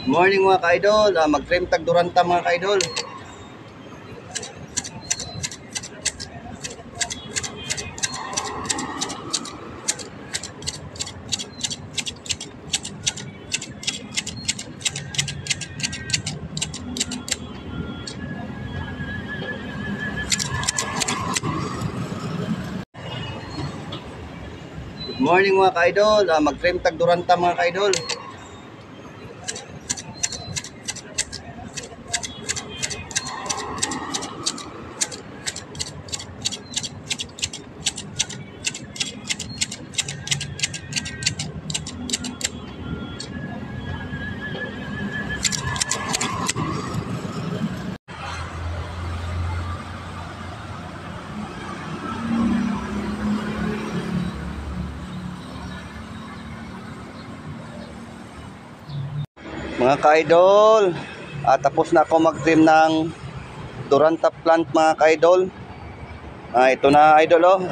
Morning mga ka-idol, mag-trim tag duranta mga ka-idol. Good morning mga ka-idol, mag-trim tag duranta mga ka-idol. Mga ka-idol, tapos na ako mag-trim ng duranta plant mga ka-idol. Ito na idol oh.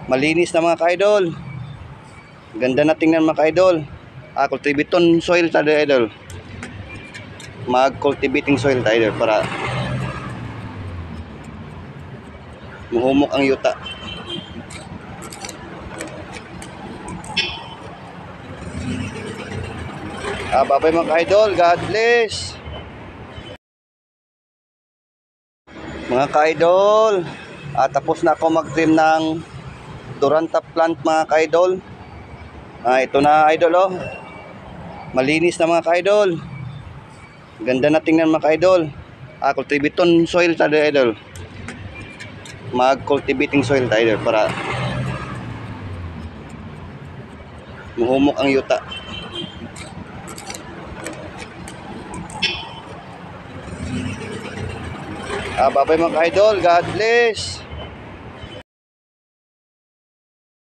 Malinis na mga ka-idol. Ganda na tingnan mga ka-idol. Cultivating soil tayo idol. Mag-cultivating soil tayo para mahumok ang yuta. Bye-bye mga ka-idol. God bless. Mga ka-idol, tapos na ako mag-trim ng duranta plant mga ka-idol. Ito na idol oh. Malinis na mga ka-idol. Ganda na tingnan mga ka-idol. Cultivating soil tayo idol. Mag-cultivating soil tayo para mahumok ang yuta. Bye-bye mga ka-idol. God bless.